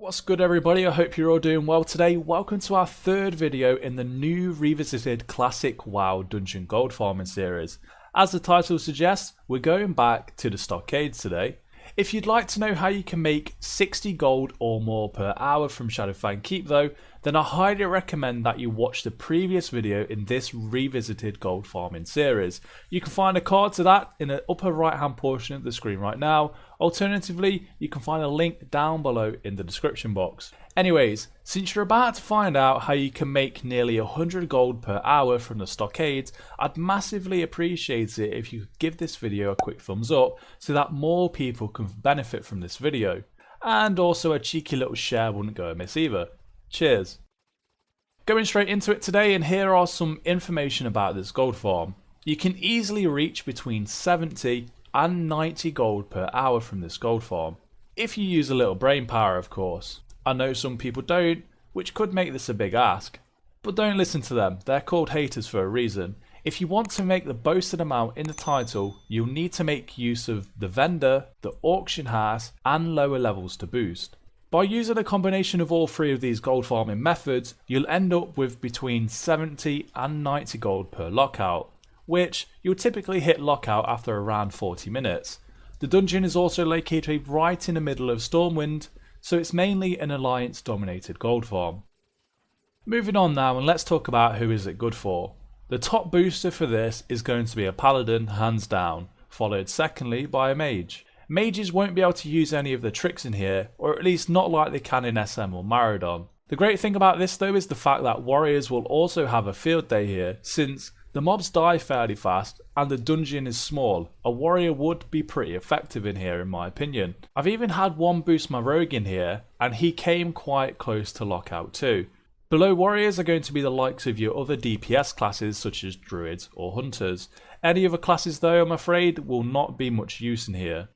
What's good everybody, I hope you're all doing well today. Welcome to our third video in the new revisited classic WoW dungeon gold farming series. As the title suggests, we're going back to the Stockades today. If you'd like to know how you can make 60 gold or more per hour from Shadowfang Keep though, then I highly recommend that you watch the previous video in this revisited gold farming series. You can find a card to that in the upper right hand portion of the screen right now. Alternatively, you can find a link down below in the description box. Anyways, since you're about to find out how you can make nearly 100 gold per hour from the Stockades, I'd massively appreciate it if you could give this video a quick thumbs up so that more people can benefit from this video. And also a cheeky little share wouldn't go amiss either. Cheers. Going straight into it today, and here are some information about this gold farm. You can easily reach between 70 and 90 gold per hour from this gold farm. If you use a little brain power, of course. I know some people don't, which could make this a big ask. But don't listen to them, they're called haters for a reason. If you want to make the boasted amount in the title, you'll need to make use of the vendor, the auction house, and lower levels to boost. By using a combination of all three of these gold farming methods, you'll end up with between 70 and 90 gold per lockout, which you'll typically hit lockout after around 40 minutes. The dungeon is also located right in the middle of Stormwind, so it's mainly an alliance dominated gold farm. Moving on now, and let's talk about who is it good for. The top booster for this is going to be a Paladin, hands down, followed secondly by a mage. Mages won't be able to use any of the tricks in here, or at least not like they can in SM or Maradon. The great thing about this though is the fact that warriors will also have a field day here, since the mobs die fairly fast and the dungeon is small. A warrior would be pretty effective in here in my opinion. I've even had one boost my rogue in here and he came quite close to lockout too. Below warriors are going to be the likes of your other DPS classes such as druids or hunters. Any other classes though, I'm afraid, will not be much use in here.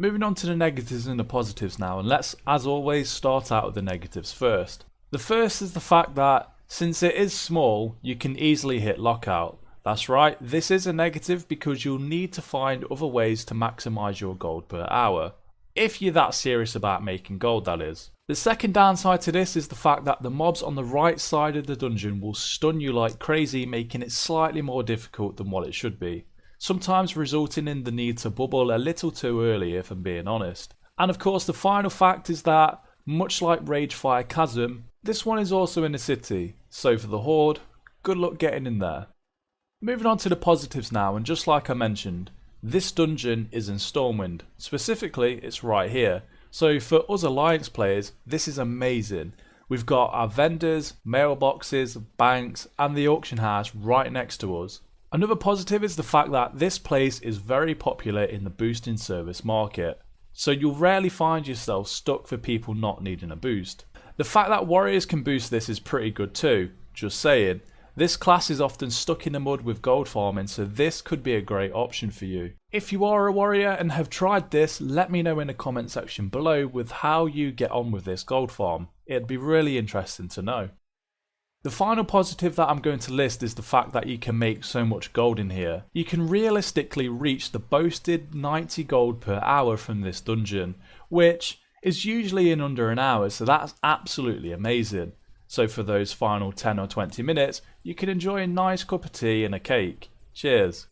Moving on to the negatives and the positives now, and let's as always start out with the negatives first. The first is the fact that since it is small, you can easily hit lockout. That's right, this is a negative because you'll need to find other ways to maximise your gold per hour. If you're that serious about making gold, that is. The second downside to this is the fact that the mobs on the right side of the dungeon will stun you like crazy, making it slightly more difficult than what it should be. Sometimes resulting in the need to bubble a little too early if I'm being honest. And of course the final fact is that, much like Ragefire Chasm, this one is also in the city, so for the Horde, good luck getting in there. Moving on to the positives now, and just like I mentioned, this dungeon is in Stormwind. Specifically, it's right here. So for us Alliance players, this is amazing. We've got our vendors, mailboxes, banks, and the auction house right next to us. Another positive is the fact that this place is very popular in the boosting service market. So you'll rarely find yourself stuck for people not needing a boost. The fact that warriors can boost this is pretty good too, just saying. This class is often stuck in the mud with gold farming, so this could be a great option for you. If you are a warrior and have tried this, let me know in the comment section below with how you get on with this gold farm. It'd be really interesting to know. The final positive that I'm going to list is the fact that you can make so much gold in here. You can realistically reach the boasted 90 gold per hour from this dungeon, which is usually in under an hour, so that's absolutely amazing. So for those final 10 or 20 minutes, you can enjoy a nice cup of tea and a cake. Cheers.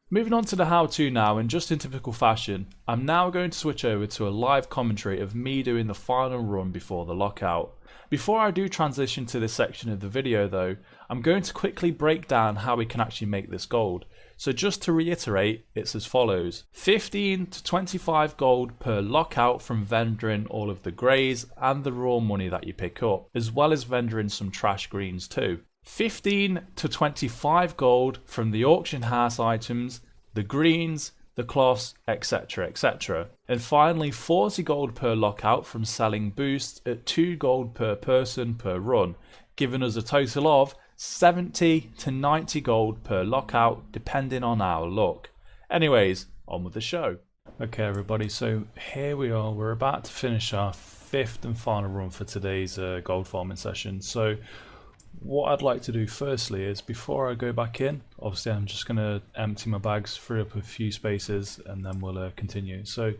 Moving on to the how-to now, and just in typical fashion, I'm now going to switch over to a live commentary of me doing the final run before the lockout. Before I do transition to this section of the video though, I'm going to quickly break down how we can actually make this gold. So just to reiterate, it's as follows. 15 to 25 gold per lockout from vendoring all of the greys and the raw money that you pick up, as well as vendoring some trash greens too. 15 to 25 gold from the auction house items, the greens, the cloths, etc, etc. And finally 40 gold per lockout from selling boosts at 2 gold per person per run, giving us a total of 70 to 90 gold per lockout depending on our luck. Anyways, on with the show. Okay everybody, so here we are, we're about to finish our 5th and final run for today's gold farming session. So what I'd like to do firstly is, before I go back in, obviously I'm just going to empty my bags, free up a few spaces, and then we'll continue. So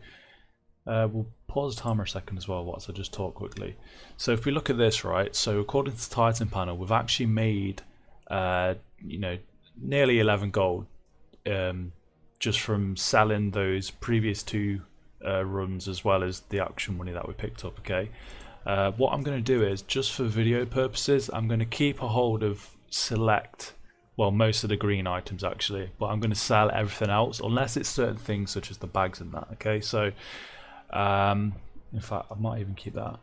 We'll pause the timer a second as well whilst I just talk quickly. So if we look at this, right, so according to the Titan panel, we've actually made you know, nearly 11 gold just from selling those previous two runs, as well as the action money that we picked up. Okay, what I'm going to do is, just for video purposes, I'm going to keep a hold of select, well, most of the green items actually, but I'm going to sell everything else unless it's certain things such as the bags and that. Okay, so in fact I might even keep that.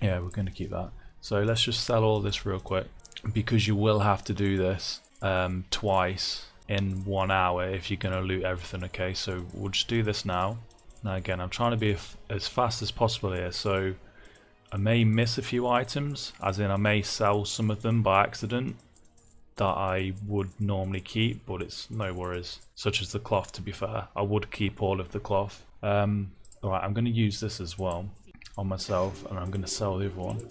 Yeah, we're going to keep that. So let's just sell all this real quick, because you will have to do this twice in 1 hour if you're going to loot everything. Okay, so we'll just do this now. Now again, I'm trying to be as fast as possible here, so I may miss a few items, as in I may sell some of them by accident that I would normally keep, but it's no worries. Such as the cloth, to be fair, I would keep all of the cloth. Alright, I'm going to use this as well on myself, and I'm going to sell the other one.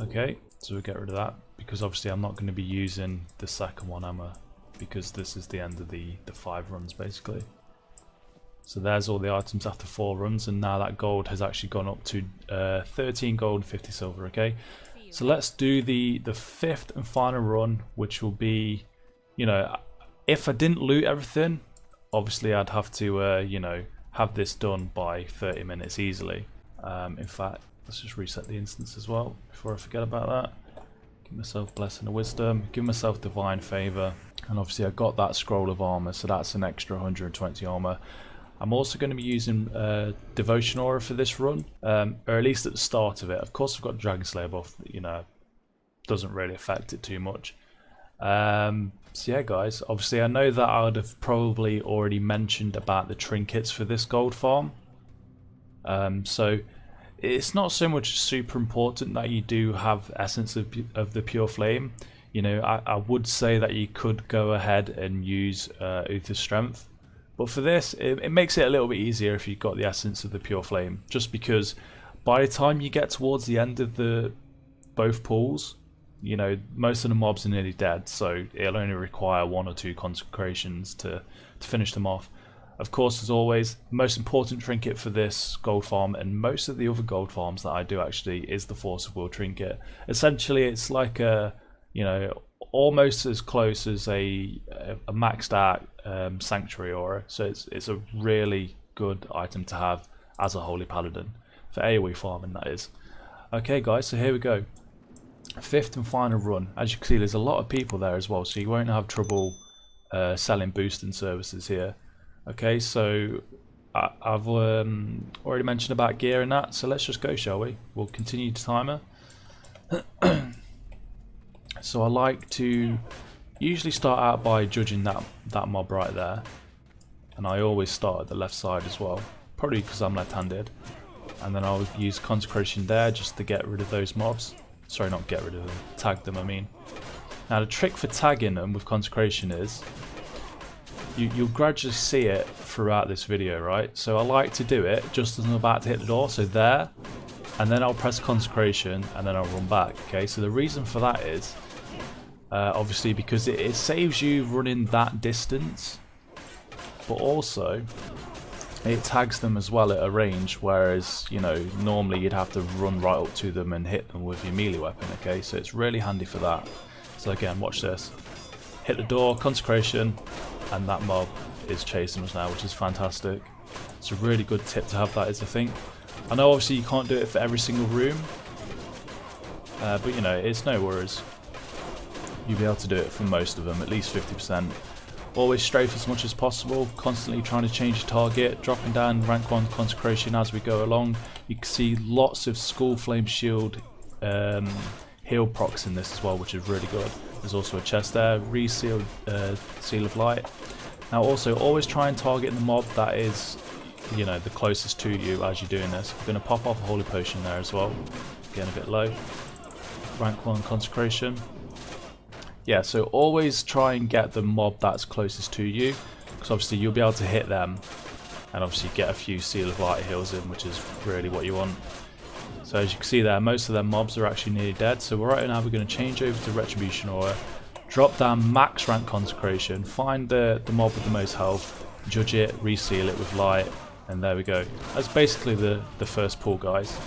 Okay, so we'll get rid of that, because obviously I'm not going to be using the second one, am I? Because this is the end of the 5 runs basically. So there's all the items after 4 runs, and now that gold has actually gone up to 13 gold and 50 silver. Okay, so let's do the 5th and final run, which will be, you know, if I didn't loot everything, obviously I'd have to you know, have this done by 30 minutes easily. In fact, let's just reset the instance as well before I forget about that. Give myself blessing of wisdom, give myself divine favor, and obviously I got that scroll of armor, so that's an extra 120 armor. I'm also going to be using devotion aura for this run, or at least at the start of it. Of course I've got Dragon Slayer buff, you know, doesn't really affect it too much. So yeah guys, obviously I know that I would have probably already mentioned about the trinkets for this gold farm. So it's not so much super important that you do have essence of the pure flame. You know, I would say that you could go ahead and use Uther's strength, but for this it makes it a little bit easier if you've got the essence of the pure flame, just because by the time you get towards the end of both pools, you know, most of the mobs are nearly dead, so it'll only require 1 or 2 consecrations to finish them off. Of course, as always, the most important trinket for this gold farm, and most of the other gold farms that I do actually, is the Force of Will trinket. Essentially, it's like a, you know, almost as close as a maxed out sanctuary aura. So it's a really good item to have as a holy paladin for AoE farming, that is. Okay, guys, so here we go. 5th and final run. As you can see, there's a lot of people there as well, so you won't have trouble selling boosting services here. Okay, so I've already mentioned about gear and that, so let's just go, shall we? We'll continue the timer. So I like to usually start out by judging that mob right there, and I always start at the left side as well, probably because I'm left-handed, and then I'll use consecration there just to get rid of those mobs. Sorry, not get rid of them, tag them I mean. Now the trick for tagging them with consecration is you'll gradually see it throughout this video, right? So I like to do it just as I'm about to hit the door, so there, and then I'll press consecration and then I'll run back. Okay, so the reason for that is obviously because it saves you running that distance, but also it tags them as well at a range, whereas, you know, normally you'd have to run right up to them and hit them with your melee weapon. Okay, so it's really handy for that. So again, watch this, hit the door, consecration, and that mob is chasing us now, which is fantastic. It's a really good tip to have, that is, I think. I know obviously you can't do it for every single room, but you know, it's no worries. You'll be able to do it for most of them, at least 50%. Always strafe as much as possible, constantly trying to change your target, dropping down rank 1 consecration as we go along. You can see lots of Skull Flame Shield heal procs in this as well, which is really good. There's also a chest there, resealed Seal of Light. Now also, always try and target the mob that is, you know, the closest to you as you're doing this. I'm going to pop off a Holy Potion there as well, getting a bit low. Rank 1 consecration. Yeah, so always try and get the mob that's closest to you, because obviously you'll be able to hit them and obviously get a few Seal of Light heals in, which is really what you want. So as you can see there, most of their mobs are actually nearly dead. So right now we're going to change over to Retribution Aura, drop down max rank consecration, find the mob with the most health, judge it, reseal it with light, And there we go. That's basically the first pull, guys.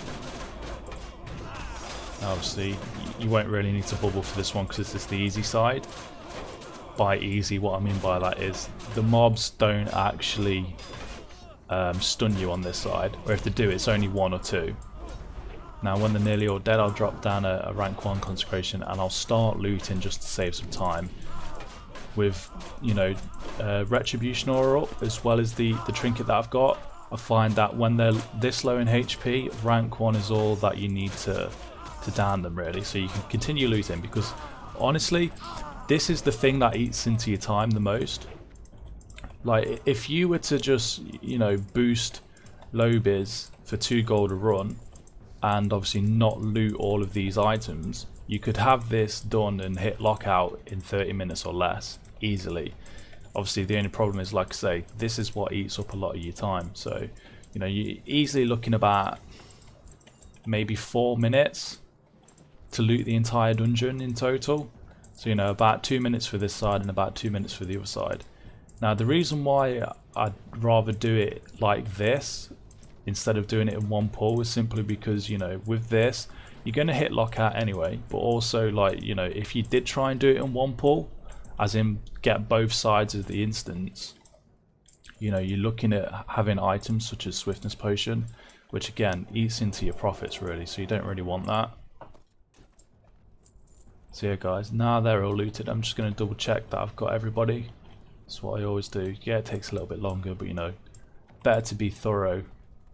Obviously, you won't really need to bubble for this one because this is the easy side. By easy, what I mean by that is the mobs don't actually stun you on this side, or if they do, it's only 1 or 2. Now when they're nearly all dead, I'll drop down a rank 1 consecration and I'll start looting just to save some time. With, you know, retribution aura up, as well as the trinket that I've got, I find that when they're this low in HP, rank 1 is all that you need to down them, really, so you can continue looting, because honestly this is the thing that eats into your time the most. Like, if you were to just, you know, boost low biz for 2 gold a run and obviously not loot all of these items, you could have this done and hit lockout in 30 minutes or less easily. Obviously the only problem is, like I say, this is what eats up a lot of your time, so you know, you're easily looking about maybe 4 minutes to loot the entire dungeon in total. So, you know, about 2 minutes for this side and about 2 minutes for the other side. Now the reason why I'd rather do it like this instead of doing it in one pull is simply because, you know, with this you're going to hit lockout anyway, but also, like, you know, if you did try and do it in one pull, as in get both sides of the instance, you know, you're looking at having items such as swiftness potion, which again eats into your profits really, so you don't really want that. So yeah guys, now they're all looted, I'm just going to double check that I've got everybody. That's what I always do. Yeah, it takes a little bit longer, but you know, better to be thorough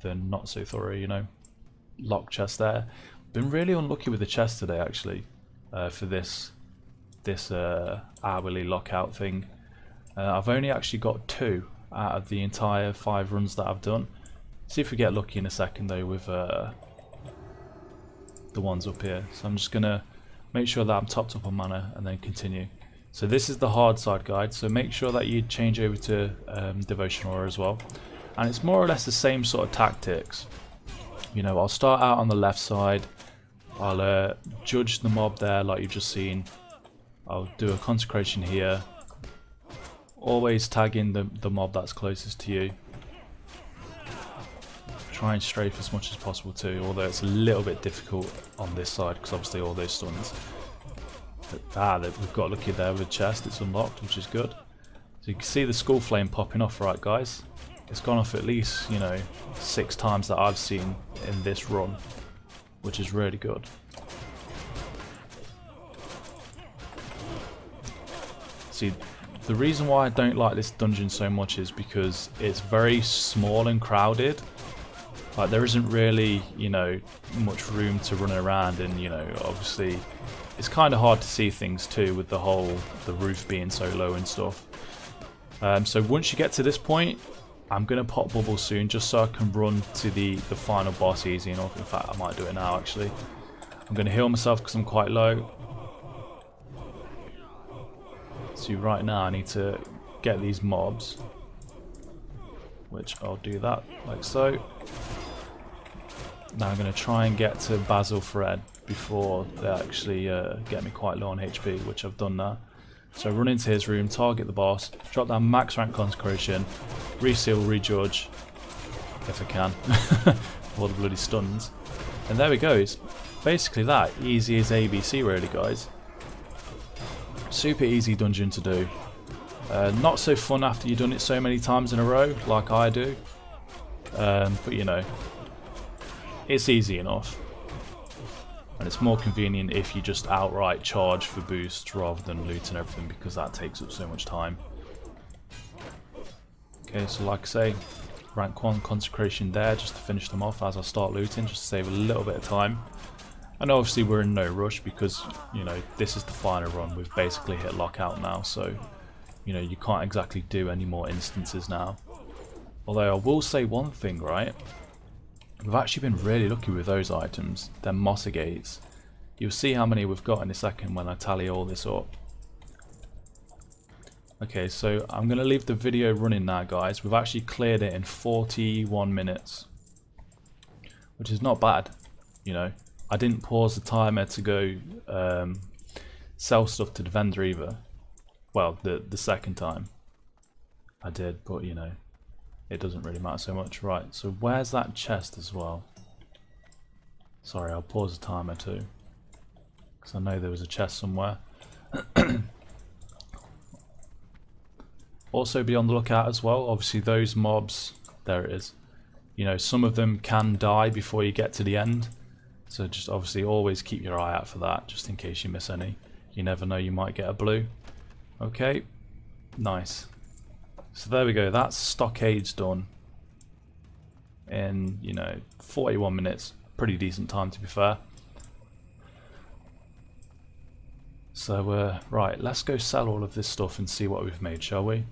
than not so thorough, you know. Lock chest there. Been really unlucky with the chest today actually, for this hourly lockout thing. I've only actually got 2 out of the entire 5 runs that I've done. See if we get lucky in a second though with the ones up here. So I'm just gonna make sure that I'm topped up on mana and then continue. So this is the hard side guide, so make sure that you change over to devotion aura as well, and it's more or less the same sort of tactics. You know, I'll start out on the left side, I'll judge the mob there like you've just seen, I'll do a consecration here, always tag in the mob that's closest to you, try and strafe as much as possible too, although it's a little bit difficult on this side because obviously all those stuns. But, we've got lucky there with chest, it's unlocked, which is good. So you can see the skull flame popping off, right guys? It's gone off at least, you know, 6 times that I've seen in this run, which is really good. See, the reason why I don't like this dungeon so much is because it's very small and crowded. Like, there isn't really, you know, much room to run around, and you know, obviously it's kind of hard to see things too with the roof being so low and stuff. So once you get to this point, I'm gonna pop bubble soon just so I can run to the final boss easy enough. In fact, I might do it now actually. I'm gonna heal myself because I'm quite low. So right now I need to get these mobs, which I'll do that like so. Now I'm going to try and get to Basil Fred before they actually get me quite low on HP, which I've done now. So run into his room, target the boss, drop down max rank consecration, reseal, rejudge, if I can, all the bloody stuns. And there we go, it's basically that, easy as ABC really guys. Super easy dungeon to do. Not so fun after you've done it so many times in a row, like I do. But you know, it's easy enough. And it's more convenient if you just outright charge for boosts rather than loot and everything, because that takes up so much time. Okay, so like I say, rank 1 consecration there just to finish them off as I start looting, just to save a little bit of time. And obviously we're in no rush because, you know, this is the final run. We've basically hit lockout now, so, you know, you can't exactly do any more instances now. Although I will say one thing, right? We've actually been really lucky with those items. They're Stockades. You'll see how many we've got in a second when I tally all this up. Okay, so I'm going to leave the video running now, guys. We've actually cleared it in 41 minutes, which is not bad, you know. I didn't pause the timer to go sell stuff to the vendor either. Well, the second time I did, but you know, it doesn't really matter so much. Right, so where's that chest as well? Sorry, I'll pause the timer too, because I know there was a chest somewhere. Also be on the lookout as well. Obviously those mobs, there it is. You know, some of them can die before you get to the end. So just obviously always keep your eye out for that, just in case you miss any. You never know, you might get a blue. Okay, nice. So there we go, that's Stockades done in, you know, 41 minutes. Pretty decent time, to be fair. So right, let's go sell all of this stuff and see what we've made, shall we?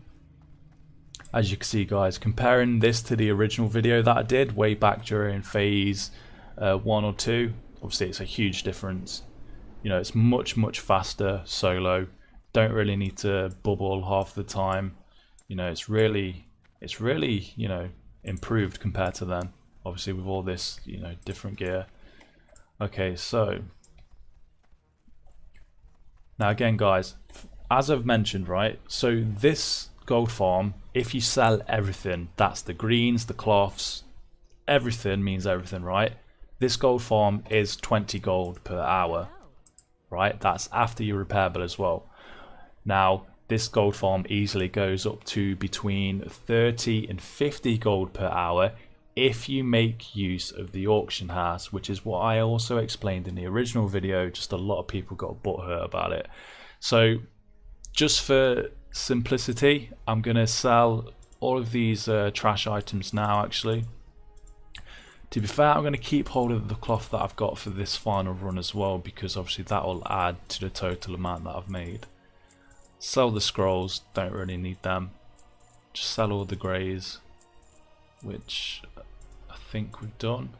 As you can see, guys, comparing this to the original video that I did way back during phase 1 or 2, obviously it's a huge difference. You know, it's much faster solo. Don't really need to bubble half the time. You know, it's really, you know, improved compared to then. Obviously with all this, you know, different gear. Okay, so now again, guys, as I've mentioned, right, so this gold farm, if you sell everything, that's the greens, the cloths, everything means everything, right? This gold farm is 20 gold per hour, right? That's after your repairable as well. Now, this gold farm easily goes up to between 30 and 50 gold per hour if you make use of the auction house, which is what I also explained in the original video. Just a lot of people got butthurt about it. So just for simplicity, I'm going to sell all of these trash items now, actually. To be fair, I'm going to keep hold of the cloth that I've got for this final run as well, because obviously that will add to the total amount that I've made. Sell the scrolls, don't really need them. Just sell all the greys, which I think we've done.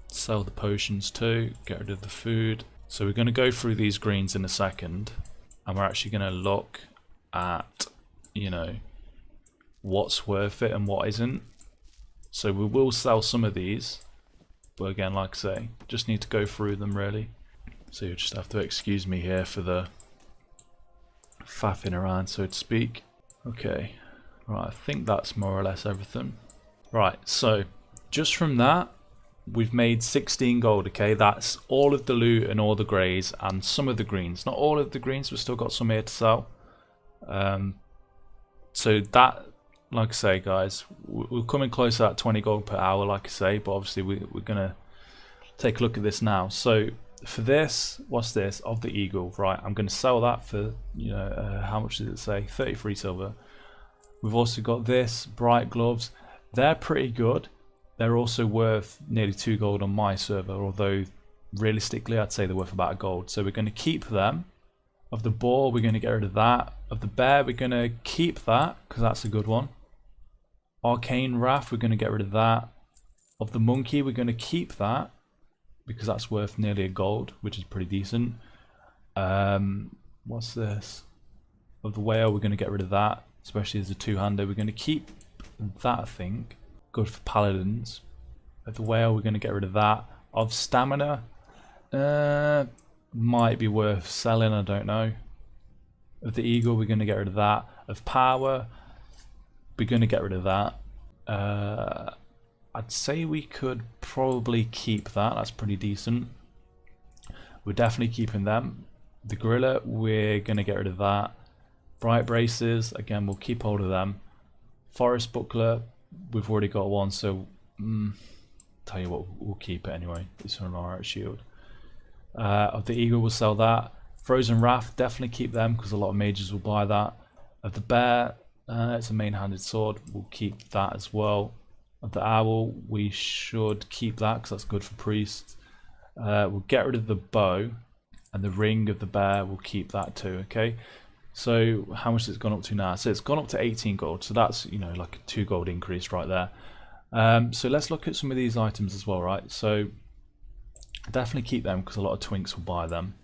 Sell the potions too, get rid of the food. So we're going to go through these greens in a second, and we're actually going to look at, you know, what's worth it and what isn't. So we will sell some of these, but again, like I say, just need to go through them really. So you just have to excuse me here for the faffing around, so to speak. Okay, right, I think that's more or less everything. Right, so just from that, we've made 16 gold, okay? That's all of the loot and all the greys and some of the greens. Not all of the greens, we've still got some here to sell. So that, like I say, guys, we're coming close to that 20 gold per hour, like I say, but obviously we're going to take a look at this now. So for this, what's this? Of the eagle, right? I'm going to sell that for, you know, how much did it say? 33 silver. We've also got this, bright gloves. They're pretty good. They're also worth nearly 2 gold on my server, although realistically I'd say they're worth about a gold. So we're going to keep them. Of the boar, we're going to get rid of that. Of the bear, we're going to keep that, because that's a good one. Arcane Wrath, we're going to get rid of that. Of the monkey, we're going to keep that, because that's worth nearly a gold, which is pretty decent. What's this? Of the whale, we're going to get rid of that, especially as a two-hander. We're going to keep that, I think. Good for paladins. Of the whale, we're going to get rid of that. Of stamina, might be worth selling, I don't know. Of the eagle, we're going to get rid of that. Of power, we're going to get rid of that. I'd say we could probably keep that. That's pretty decent. We're definitely keeping them. The gorilla, we're going to get rid of that. Bright braces, again, we'll keep hold of them. Forest buckler, we've already got one, so tell you what, we'll keep it anyway. It's an alright shield. Of the eagle, we'll sell that. Frozen Wrath, definitely keep them because a lot of mages will buy that. Of the bear, it's a main-handed sword, we'll keep that as well. Of the owl, we should keep that because that's good for priests. We'll get rid of the bow, and the ring of the bear, we'll keep that too, okay? So how much has it gone up to now? So it's gone up to 18 gold, so that's, you know, like a 2 gold increase right there. So let's look at some of these items as well, right? So definitely keep them because a lot of twinks will buy them.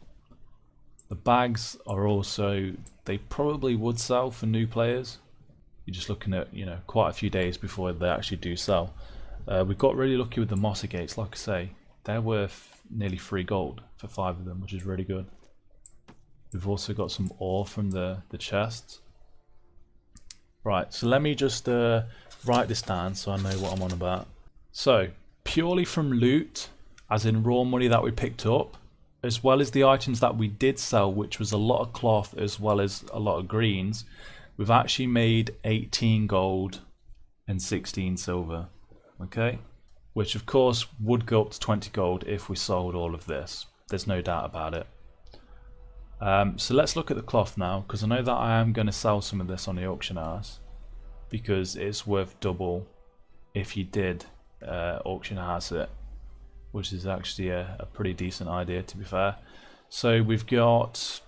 The bags are also, they probably would sell for new players. You're just looking at, you know, quite a few days before they actually do sell. We got really lucky with the Mossy Gates, like I say. They're worth nearly 3 gold for 5 of them, which is really good. We've also got some ore from the chests. Right, so let me just write this down so I know what I'm on about. So, purely from loot, as in raw money that we picked up, as well as the items that we did sell, which was a lot of cloth as well as a lot of greens, we've actually made 18 gold and 16 silver, okay? Which of course would go up to 20 gold if we sold all of this. There's no doubt about it. So let's look at the cloth now, because I know that I am going to sell some of this on the auction house, because it's worth double if you did auction house it, which is actually a pretty decent idea, to be fair. So we've got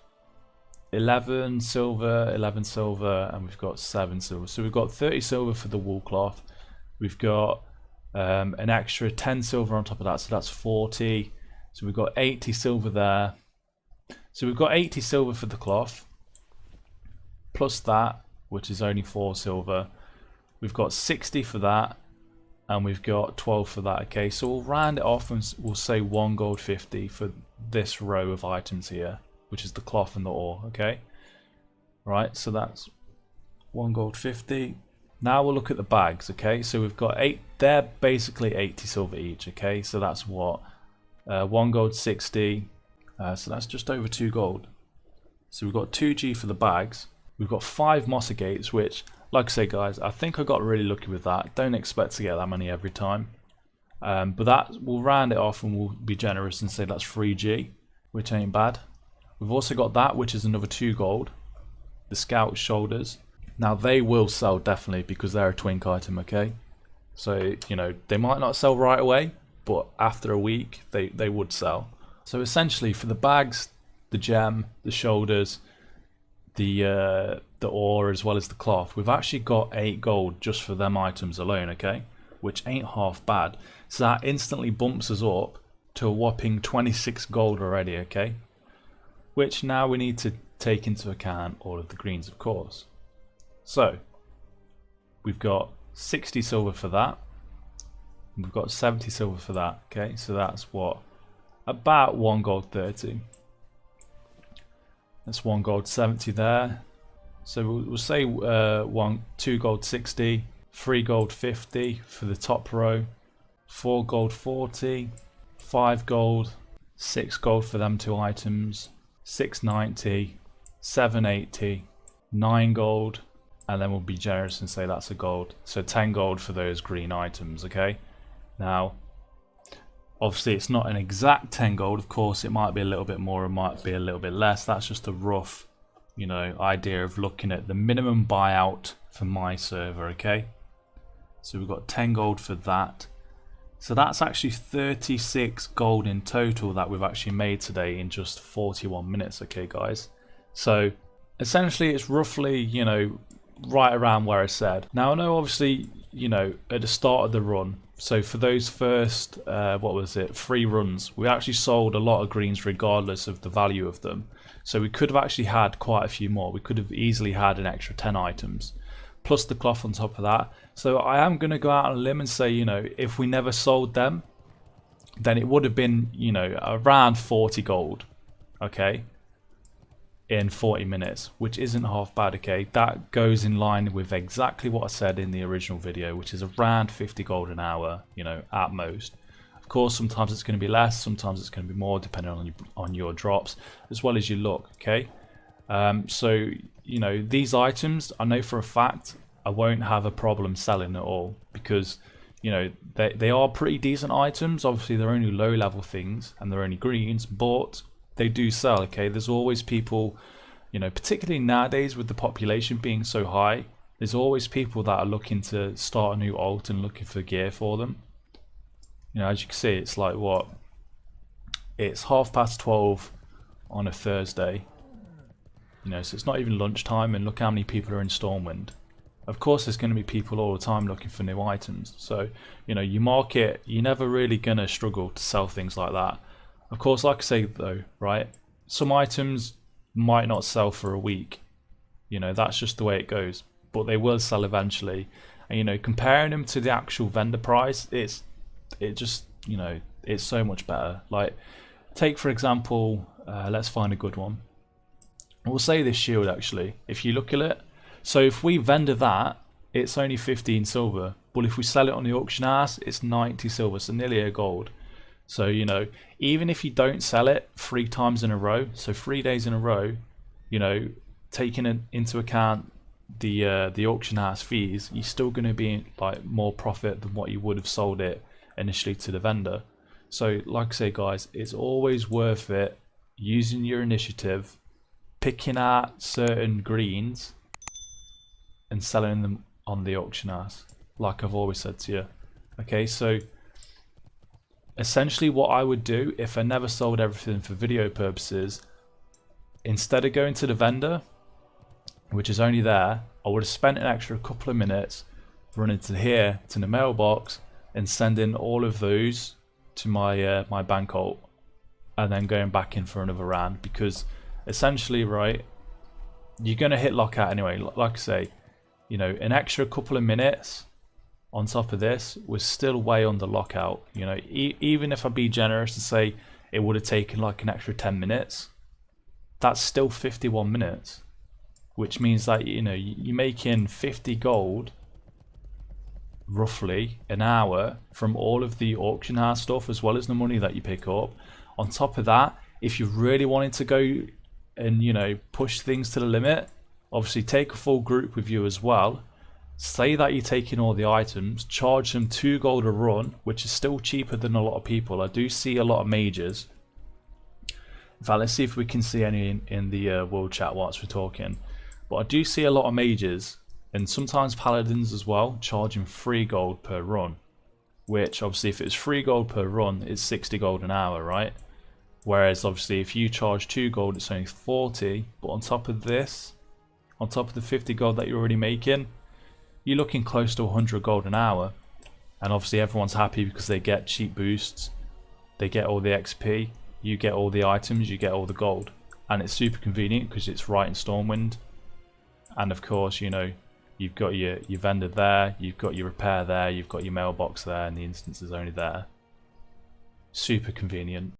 11 silver, and we've got 7 silver. So we've got 30 silver for the wool cloth. We've got an extra 10 silver on top of that, so that's 40. So we've got 80 silver there. So we've got 80 silver for the cloth, plus that, which is only 4 silver. We've got 60 for that, and we've got 12 for that. Okay, so we'll round it off and we'll say 1 gold 50 for this row of items here, which is the cloth and the ore. Okay, right, so that's 1 gold 50. Now we'll look at the bags. Okay, so we've got 8, they're basically 80 silver each. Okay, so that's what, 1 gold 60, so that's just over 2 gold. So we've got 2G for the bags. We've got 5 Mossa gates, which, like I say guys, I think I got really lucky with that. Don't expect to get that many every time, but that, we'll round it off and we'll be generous and say that's 3G, which ain't bad. We've also got that, which is another 2 gold, the scout shoulders. Now they will sell definitely, because they're a twink item. Okay, so you know, they might not sell right away, but after a week they would sell. So essentially for the bags, the gem, the shoulders, the ore, as well as the cloth, we've actually got 8 gold just for them items alone. Okay, which ain't half bad. So that instantly bumps us up to a whopping 26 gold already. Okay, which now we need to take into account all of the greens, of course. So we've got 60 silver for that, and we've got 70 silver for that. Okay, so that's what, about 1 gold 30. That's 1 gold 70 there. So we'll say 2 gold 60, 3 gold 50 for the top row, 4 gold 40, 5 gold, 6 gold for them 2 items, 690, 780, 9 gold, and then we'll be generous and say that's a gold. So 10 gold for those green items. Okay, now obviously it's not an exact 10 gold, of course it might be a little bit more, it might be a little bit less. That's just a rough, you know, idea of looking at the minimum buyout for my server. Okay, so we've got 10 gold for that. So that's actually 36 gold in total that we've actually made today in just 41 minutes. Okay guys, so essentially it's roughly, you know, right around where I said. Now I know obviously, you know, at the start of the run, so for those first 3 runs, we actually sold a lot of greens regardless of the value of them. So we could have actually had quite a few more. We could have easily had an extra 10 items plus the cloth on top of that. So I am going to go out on a limb and say, you know, if we never sold them, then it would have been, you know, around 40 gold. Okay, in 40 minutes, which isn't half bad. Okay, that goes in line with exactly what I said in the original video, which is around 50 gold an hour, you know, at most. Of course sometimes it's going to be less, sometimes it's going to be more, depending on your drops as well as your luck. Okay, so you know, these items I know for a fact I won't have a problem selling at all, because you know, they are pretty decent items. Obviously they're only low level things and they're only greens, but they do sell. Okay, there's always people, you know, particularly nowadays with the population being so high, there's always people that are looking to start a new alt and looking for gear for them. You know, as you can see, it's like what, it's 12:30 on a Thursday, you know, so it's not even lunchtime, and look how many people are in Stormwind. Of course there's going to be people all the time looking for new items. So you know, your market, you're never really going to struggle to sell things like that. Of course, like I say though, right, some items might not sell for a week. You know, that's just the way it goes. But they will sell eventually. And you know, comparing them to the actual vendor price, it just, you know, it's so much better. Like, take for example, let's find a good one. We'll say this shield actually. If you look at it, so if we vendor that, it's only 15 silver. But if we sell it on the auction house, it's 90 silver, so nearly a gold. So, you know, even if you don't sell it 3 times in a row, so 3 days in a row, you know, taking into account the auction house fees, you're still going to be in, like, more profit than what you would have sold it initially to the vendor. So like I say guys, it's always worth it using your initiative, picking out certain greens and selling them on the auction house, like I've always said to you. Okay, so essentially what I would do if I never sold everything for video purposes, instead of going to the vendor, which is only there, I would have spent an extra couple of minutes running to here to the mailbox and sending all of those to my my bank alt, and then going back in for another round, because essentially, right, you're going to hit lockout anyway. Like I say, you know, an extra couple of minutes on top of this was still way under lockout. You know, even if I be generous to say it would have taken like an extra 10 minutes, that's still 51 minutes, which means that, you know, you're making 50 gold roughly an hour from all of the auction house stuff, as well as the money that you pick up. On top of that, if you really wanted to go and, you know, push things to the limit, obviously take a full group with you as well. Say that you're taking all the items, charge them 2 gold a run, which is still cheaper than a lot of people. I do see a lot of mages. In fact, let's see if we can see any in the world chat whilst we're talking. But I do see a lot of mages, and sometimes paladins as well, charging 3 gold per run, which obviously if it's 3 gold per run, it's 60 gold an hour, right? Whereas obviously if you charge 2 gold, it's only 40. But on top of this, on top of the 50 gold that you're already making, you're looking close to 100 gold an hour. And obviously everyone's happy because they get cheap boosts, they get all the XP, you get all the items, you get all the gold. And it's super convenient because it's right in Stormwind. And of course, you know, you've got your vendor there, you've got your repair there, you've got your mailbox there, and the instance is only there. Super convenient.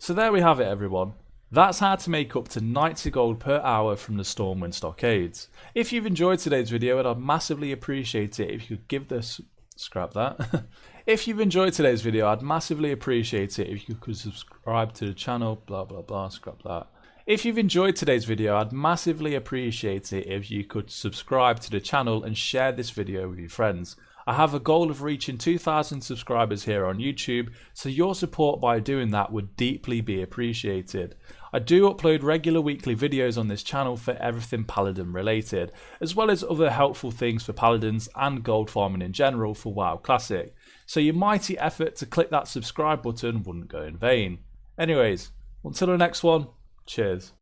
So there we have it, everyone. That's how to make up to 90 gold per hour from the Stormwind Stockades. If you've enjoyed today's video, I'd massively appreciate it if you could give this... Scrap that. If you've enjoyed today's video, I'd massively appreciate it if you could subscribe to the channel, blah blah blah, scrap that. If you've enjoyed today's video, I'd massively appreciate it if you could subscribe to the channel and share this video with your friends. I have a goal of reaching 2,000 subscribers here on YouTube, so your support by doing that would deeply be appreciated. I do upload regular weekly videos on this channel for everything Paladin related, as well as other helpful things for Paladins and gold farming in general for WoW Classic. So your mighty effort to click that subscribe button wouldn't go in vain. Anyways, until the next one, cheers.